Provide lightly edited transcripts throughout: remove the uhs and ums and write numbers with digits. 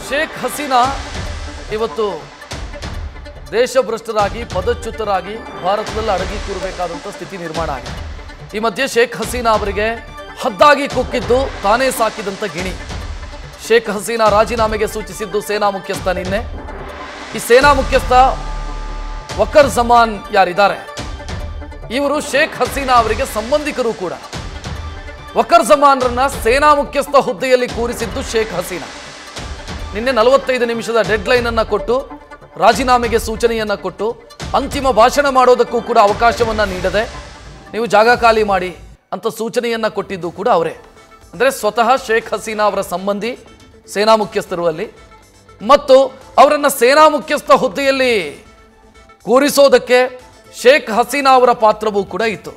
ಶೇಖ್ ಹಸೀನಾ ಇವತ್ತು ದೇಶಭ್ರಷ್ಟರಾಗಿ ಪದಚ್ಯುತರಾಗಿ ಭಾರತದಲ್ಲಿ ಅಡಗಿ ಕೂರಬೇಕಾದಂಥ ಸ್ಥಿತಿ ನಿರ್ಮಾಣ ಆಗಿದೆ. ಈ ಮಧ್ಯೆ ಶೇಖ್ ಹಸೀನಾ ಅವರಿಗೆ ಹದ್ದಾಗಿ ಕುಕ್ಕಿದ್ದು ತಾನೇ ಸಾಕಿದಂಥ ಗಿಣಿ. ಶೇಖ್ ಹಸೀನಾ ರಾಜೀನಾಮೆಗೆ ಸೂಚಿಸಿದ್ದು ಸೇನಾ ಮುಖ್ಯಸ್ಥ ನಿನ್ನೆ. ಈ ಸೇನಾ ಮುಖ್ಯಸ್ಥ ವಕರ್ ಜಮಾನ್ ಯಾರಿದ್ದಾರೆ, ಇವರು ಶೇಖ್ ಹಸೀನಾ ಅವರಿಗೆ ಸಂಬಂಧಿಕರು ಕೂಡ. ವಕರ್ ಜಮಾನ್ರನ್ನ ಸೇನಾ ಮುಖ್ಯಸ್ಥ ಹುದ್ದೆಯಲ್ಲಿ ಕೂರಿಸಿದ್ದು ಶೇಖ್ ಹಸೀನಾ. ನಿನ್ನೆ 45 ನಿಮಿಷದ ಡೆಡ್ಲೈನ್ ಅನ್ನು ಕೊಟ್ಟು ರಾಜೀನಾಮೆಗೆ ಸೂಚನೆಯನ್ನು ಕೊಟ್ಟು ಅಂತಿಮ ಭಾಷಣ ಮಾಡೋದಕ್ಕೂ ಕೂಡ ಅವಕಾಶವನ್ನು ನೀಡದೆ ನೀವು ಜಾಗ ಖಾಲಿ ಮಾಡಿ ಅಂತ ಸೂಚನೆಯನ್ನು ಕೊಟ್ಟಿದ್ದು ಕೂಡ ಅವರೇ. ಅಂದರೆ ಸ್ವತಃ ಶೇಖ್ ಹಸೀನಾ ಅವರ ಸಂಬಂಧಿ ಸೇನಾ ಮುಖ್ಯಸ್ಥರು ಅಲ್ಲಿ, ಮತ್ತು ಅವರನ್ನು ಸೇನಾ ಮುಖ್ಯಸ್ಥ ಹುದ್ದೆಯಲ್ಲಿ ಕೂರಿಸೋದಕ್ಕೆ ಶೇಖ್ ಹಸೀನಾ ಅವರ ಪಾತ್ರವೂ ಕೂಡ ಇತ್ತು.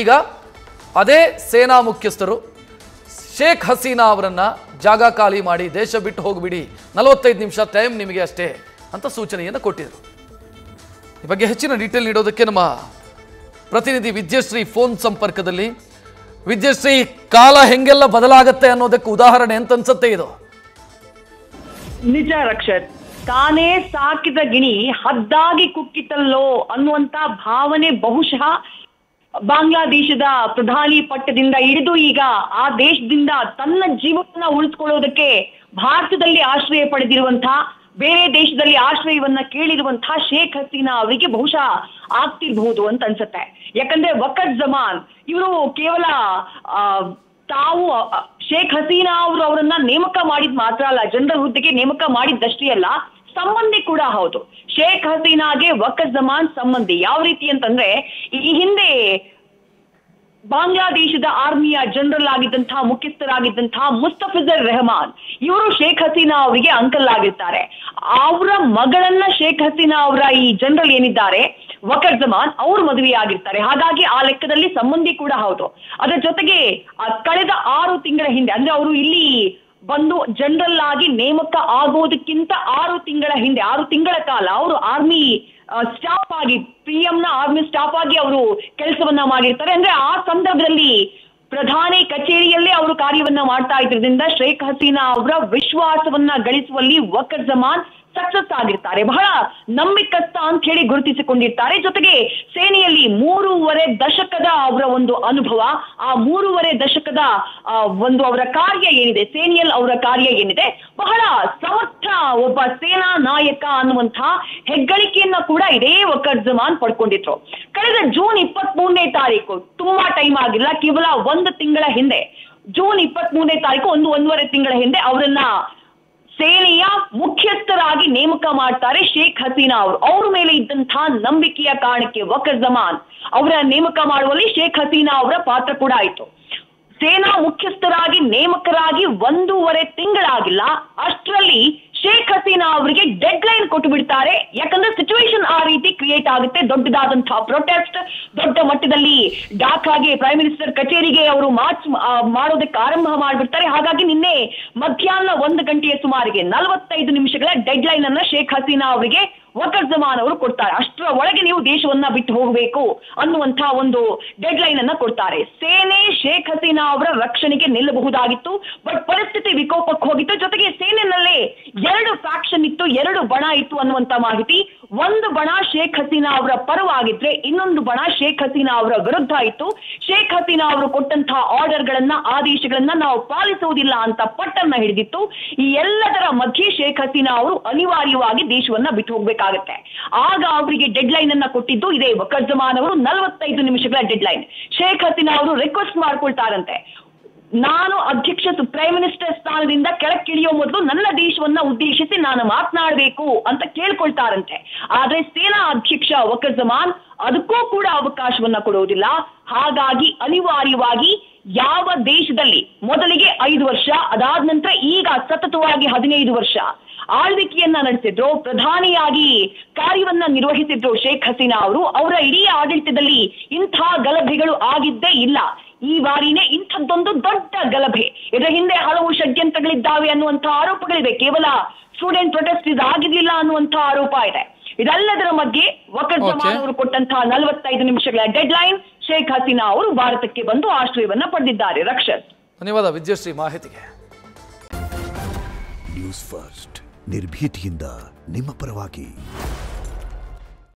ಈಗ ಅದೇ ಸೇನಾ ಮುಖ್ಯಸ್ಥರು ಶೇಖ್ ಹಸೀನಾ ಅವರನ್ನು ಜಾಗ ಖಾಲಿ ಮಾಡಿ ದೇಶ ಬಿಟ್ಟು ಹೋಗಿಬಿಡಿ, 45 ನಿಮಿಷ ಟೈಮ್ ನಿಮಗೆ ಅಷ್ಟೇ ಅಂತ ಸೂಚನೆಯನ್ನು ಕೊಟ್ಟಿದ್ರು. ಈ ಬಗ್ಗೆ ಹೆಚ್ಚಿನ ಡೀಟೇಲ್ ನೀಡೋದಕ್ಕೆ ನಮ್ಮ ಪ್ರತಿನಿಧಿ ವಿದ್ಯಶ್ರೀ ಫೋನ್ ಸಂಪರ್ಕದಲ್ಲಿ. ವಿದ್ಯಶ್ರೀ, ಕಾಲ ಹೆಂಗೆಲ್ಲ ಬದಲಾಗತ್ತೆ ಅನ್ನೋದಕ್ಕೆ ಉದಾಹರಣೆ ಅಂತ ಅನ್ಸುತ್ತೆ ಇದು. ನಿಜ ರಕ್ಷತ್, ತಾನೇ ಸಾಕಿದ ಗಿಣಿ ಹದ್ದಾಗಿ ಕುಕ್ಕಿತಲ್ಲೋ ಅನ್ನುವಂತ ಭಾವನೆ ಬಹುಶಃ ಬಾಂಗ್ಲಾದೇಶದ ಪ್ರಧಾನಿ ಪಟ್ಟದಿಂದ ಹಿಡಿದು ಈಗ ಆ ದೇಶದಿಂದ ತನ್ನ ಜೀವನ ಉಳಿಸ್ಕೊಳ್ಳೋದಕ್ಕೆ ಭಾರತದಲ್ಲಿ ಆಶ್ರಯ ಪಡೆದಿರುವಂತಹ, ಬೇರೆ ದೇಶದಲ್ಲಿ ಆಶ್ರಯವನ್ನ ಕೇಳಿರುವಂತಹ ಶೇಖ್ ಹಸೀನಾ ಅವರಿಗೆ ಬಹುಶಃ ಆಗ್ತಿರ್ಬಹುದು ಅಂತ ಅನ್ಸುತ್ತೆ. ಯಾಕಂದ್ರೆ ವಕರ್ ಜಮಾನ್ ಇವರು ಕೇವಲ ತಾವು ಶೇಖ್ ಹಸೀನಾ ಅವರು ಅವರನ್ನ ನೇಮಕ ಮಾಡಿದ್ ಮಾತ್ರ ಅಲ್ಲ, ಜನರಲ್ ಹುದ್ದೆಗೆ ನೇಮಕ ಮಾಡಿದ್ದಷ್ಟೇ ಅಲ್ಲ, ಸಂಬಂಧಿ ಕೂಡ ಹೌದು. ಶೇಖ್ ಹಸೀನಾಗೆ ವಕರ್ ಜಮಾನ್ ಸಂಬಂಧಿ. ಯಾವ ರೀತಿ ಅಂತಂದ್ರೆ, ಈ ಹಿಂದೆ ಬಾಂಗ್ಲಾದೇಶದ ಆರ್ಮಿಯ ಜನರಲ್ ಆಗಿದ್ದಂತಹ ಮುಖ್ಯಸ್ಥರಾಗಿದ್ದಂತಹ ಮುಸ್ತಫಿಜರ್ ರೆಹಮಾನ್ ಇವರು ಶೇಖ್ ಹಸೀನಾ ಅವರಿಗೆ ಅಂಕಲ್ ಆಗಿರ್ತಾರೆ. ಅವರ ಮಗಳನ್ನ ಶೇಖ್ ಹಸೀನಾ ಅವರ ಈ ಜನರಲ್ ಏನಿದ್ದಾರೆ ವಕರ್ ಜಮಾನ್ ಅವರು ಮದುವೆ ಆಗಿರ್ತಾರೆ. ಹಾಗಾಗಿ ಆ ಲೆಕ್ಕದಲ್ಲಿ ಸಂಬಂಧಿ ಕೂಡ ಹೌದು. ಅದರ ಜೊತೆಗೆ ಕಳೆದ 6 ತಿಂಗಳ ಹಿಂದೆ, ಅಂದ್ರೆ ಅವರು ಇಲ್ಲಿ ಬಂದು ಜನರಲ್ ಆಗಿ ನೇಮಕ ಆಗೋದಕ್ಕಿಂತ 6 ತಿಂಗಳ ಹಿಂದೆ, 6 ತಿಂಗಳ ಕಾಲ ಅವರು ಆರ್ಮಿ ಸ್ಟಾಫ್ ಆಗಿ, PM ನ ಆರ್ಮಿ ಸ್ಟಾಫ್ ಆಗಿ ಅವರು ಕೆಲಸವನ್ನ ಮಾಡಿರ್ತಾರೆ. ಅಂದ್ರೆ ಆ ಸಂದರ್ಭದಲ್ಲಿ ಪ್ರಧಾನಿ ಕಚೇರಿಯಲ್ಲೇ ಅವರು ಕಾರ್ಯವನ್ನ ಮಾಡ್ತಾ ಇದ್ರಿಂದ ಶೇಖ್ ಹಸೀನಾ ಅವರ ವಿಶ್ವಾಸವನ್ನ ಗಳಿಸುವಲ್ಲಿ ವಕರ್ ಜಮಾನ್ ಸಕ್ಸಸ್ ಆಗಿರ್ತಾರೆ. ಬಹಳ ನಂಬಿಕಸ್ಥ ಅಂತ ಹೇಳಿ ಗುರುತಿಸಿಕೊಂಡಿರ್ತಾರೆ. ಜೊತೆಗೆ ಸೇನೆಯಲ್ಲಿ 3.5 ದಶಕದ ಅವರ ಒಂದು ಅನುಭವ, ಆ 3.5 ದಶಕದ ಒಂದು ಅವರ ಕಾರ್ಯ ಏನಿದೆ, ಸೇನೆಯಲ್ಲಿ ಅವರ ಕಾರ್ಯ ಏನಿದೆ, ಬಹಳ ಸಮರ್ಥ ಒಬ್ಬ ಸೇನಾ ನಾಯಕ ಅನ್ನುವಂತಹ ಹೆಗ್ಗಳಿಕೆಯನ್ನ ಕೂಡ ಇದೇ ವಕರ್ ಜಮಾನ್ ಪಡ್ಕೊಂಡಿದ್ರು. ಕಳೆದ ಜೂನ್ 23ನೇ ತಾರೀಕು, ತುಂಬಾ ಟೈಮ್ ಆಗಿಲ್ಲ, ಕೇವಲ 1 ತಿಂಗಳ ಹಿಂದೆ, ಜೂನ್ 23ನೇ ತಾರೀಕು, 1.5 ತಿಂಗಳ ಹಿಂದೆ ಅವರನ್ನ ಸೇನೆಯ ಮುಖ್ಯಸ್ಥರಾಗಿ ನೇಮಕ ಮಾಡ್ತಾರೆ ಶೇಖ್ ಹಸೀನಾ ಅವರು. ಅವ್ರ ಮೇಲೆ ಇದ್ದಂತಹ ನಂಬಿಕೆಯ ಕಾರಣಕ್ಕೆ ವಕರ್ ಜಮಾನ್ ಅವರ ನೇಮಕ ಮಾಡುವಲ್ಲಿ ಶೇಖ್ ಹಸೀನಾ ಅವರ ಪಾತ್ರ ಕೂಡ ಆಯ್ತು. ಸೇನಾ ಮುಖ್ಯಸ್ಥರಾಗಿ ನೇಮಕರಾಗಿ 1.5 ತಿಂಗಳಾಗಿಲ್ಲ, ಅಷ್ಟರಲ್ಲಿ ಶೇಖ್ ಹಸೀನಾ ಅವರಿಗೆ ಡೆಡ್ ಲೈನ್ ಕೊಟ್ಟು ಬಿಡ್ತಾರೆ. ಯಾಕಂದ್ರೆ ಸಿಚುವೇಶನ್ ಆ ರೀತಿ ಕ್ರಿಯೇಟ್ ಆಗುತ್ತೆ. ದೊಡ್ಡದಾದಂತಹ ಪ್ರೊಟೆಸ್ಟ್, ದೊಡ್ಡ ಮಟ್ಟದಲ್ಲಿ ಢಾಕಾಗೆ ಪ್ರೈಮ್ ಮಿನಿಸ್ಟರ್ ಕಚೇರಿಗೆ ಅವರು ಮಾರ್ಚ್ ಮಾಡೋದಕ್ಕೆ ಆರಂಭ ಮಾಡಿಬಿಡ್ತಾರೆ. ಹಾಗಾಗಿ ನಿನ್ನೆ ಮಧ್ಯಾಹ್ನ 1 ಗಂಟೆಯ ಸುಮಾರಿಗೆ 45 ನಿಮಿಷಗಳ ಡೆಡ್ ಲೈನ್ ಅನ್ನ ಶೇಖ್ ಹಸೀನಾ ಅವರಿಗೆ ವಕರ್ ಜಮಾನ್ ಅವರು ಕೊಡ್ತಾರೆ. ಅಷ್ಟರ ಒಳಗೆ ನೀವು ದೇಶವನ್ನ ಬಿಟ್ಟು ಹೋಗಬೇಕು ಅನ್ನುವಂತಹ ಒಂದು ಡೆಡ್ ಲೈನ್ ಅನ್ನ ಕೊಡ್ತಾರೆ. ಸೇನೆ ಶೇಖ್ ಹಸೀನಾ ಅವರ ರಕ್ಷಣೆಗೆ ನಿಲ್ಲಬಹುದಾಗಿತ್ತು, ಬಟ್ ಪರಿಸ್ಥಿತಿ ವಿಕೋಪಕ್ಕೆ ಹೋಗಿತ್ತು. ಜೊತೆಗೆ ಸೇನೆಯಲ್ಲೇ 2 ಫ್ಯಾಕ್ಷನ್ ಇತ್ತು, 2 ಬಣ ಇತ್ತು ಅನ್ನುವಂತ ಮಾಹಿತಿ. ಒಂದು ಬಣ ಶೇಖ್ ಹಸೀನಾ ಅವರ ಪರವಾಗಿದ್ರೆ, ಇನ್ನೊಂದು ಬಣ ಶೇಖ್ ಹಸೀನಾ ಅವರ ವಿರುದ್ಧ ಇತ್ತು. ಶೇಖ್ ಹಸೀನಾ ಅವರು ಕೊಟ್ಟಂತಹ ಆರ್ಡರ್ ಗಳನ್ನ, ಆದೇಶಗಳನ್ನ ನಾವು ಪಾಲಿಸುವುದಿಲ್ಲ ಅಂತ ಪಟ್ಟನ್ನ ಹಿಡಿದಿತ್ತು. ಈ ಎಲ್ಲದರ ಮಧ್ಯೆ ಶೇಖ್ ಹಸೀನಾ ಅವರು ಅನಿವಾರ್ಯವಾಗಿ ದೇಶವನ್ನ ಬಿಟ್ಟು ಹೋಗ್ಬೇಕಾಗತ್ತೆ. ಆಗ ಅವರಿಗೆ ಡೆಡ್ ಲೈನ್ ಅನ್ನ ಕೊಟ್ಟಿದ್ದು ಇದೇ ವಕರ್ ಜಮಾನ್ ಅವರು, 45 ನಿಮಿಷಗಳ ಡೆಡ್ ಲೈನ್. ಶೇಖ್ ಹಸೀನಾ ಅವರು ರಿಕ್ವೆಸ್ಟ್ ಮಾಡ್ಕೊಳ್ತಾರಂತೆ, ನಾನು ಅಧ್ಯಕ್ಷ ಪ್ರೈಮ್ ಮಿನಿಸ್ಟರ್ ಸ್ಥಾನದಿಂದ ಕೆಳಕ್ಕಿಳಿಯೋ ಮೊದಲು ನನ್ನ ದೇಶವನ್ನ ಉದ್ದೇಶಿಸಿ ನಾನು ಮಾತನಾಡಬೇಕು ಅಂತ ಕೇಳ್ಕೊಳ್ತಾರಂತೆ. ಆದ್ರೆ ಸೇನಾ ಅಧ್ಯಕ್ಷ ವಕರ್ ಜಮಾನ್ ಅದಕ್ಕೂ ಕೂಡ ಅವಕಾಶವನ್ನ ಕೊಡುವುದಿಲ್ಲ. ಹಾಗಾಗಿ ಅನಿವಾರ್ಯವಾಗಿ ಯಾವ ದೇಶದಲ್ಲಿ ಮೊದಲಿಗೆ 5 ವರ್ಷ, ಅದಾದ ನಂತರ ಈಗ ಸತತವಾಗಿ 15 ವರ್ಷ ಆಳ್ವಿಕೆಯನ್ನ ನಡೆಸಿದ್ರು, ಪ್ರಧಾನಿಯಾಗಿ ಕಾರ್ಯವನ್ನ ನಿರ್ವಹಿಸಿದ್ರು ಶೇಖ್ ಹಸೀನಾ ಅವರು, ಅವರ ಇಡೀ ಆಡಳಿತದಲ್ಲಿ ಇಂಥ ಗಲಭೆಗಳು ಆಗಿದ್ದೇ ಇಲ್ಲ. ಈ ಬಾರಿನೇ ಇಂಥದ್ದೊಂದು ದೊಡ್ಡ ಗಲಭೆ. ಇದರ ಹಿಂದೆ ಹಲವು ಷಡ್ಯಂತ್ರಗಳಿದ್ದಾವೆ ಅನ್ನುವಂತಹ ಆರೋಪಗಳಿವೆ. ಕೇವಲ ಸ್ಟೂಡೆಂಟ್ ಪ್ರೊಟೆಸ್ಟ್ ಆಗಿರ್ಲಿಲ್ಲ ಅನ್ನುವಂತಹ ಆರೋಪ ಇದೆ. ಇದೆಲ್ಲದರ ಮಧ್ಯೆ ವಕರ್ ಜಮಾನ್ ಅವರು ಕೊಟ್ಟಂತಹ 45 ನಿಮಿಷಗಳ ಡೆಡ್ ಲೈನ್, ಶೇಖ್ ಹಸೀನಾ ಅವರು ಭಾರತಕ್ಕೆ ಬಂದು ಆಶ್ರಯವನ್ನ ಪಡೆದಿದ್ದಾರೆ. ರಕ್ಷತ್, ಧನ್ಯವಾದ ವಿದ್ಯಶ್ರೀ ಮಾಹಿತಿಗೆ. ನ್ಯೂಸ್ ಫಸ್ಟ್ ನಿರ್ಭೀತಿಯಿಂದ ನಿಮ್ಮ ಪರವಾಗಿ.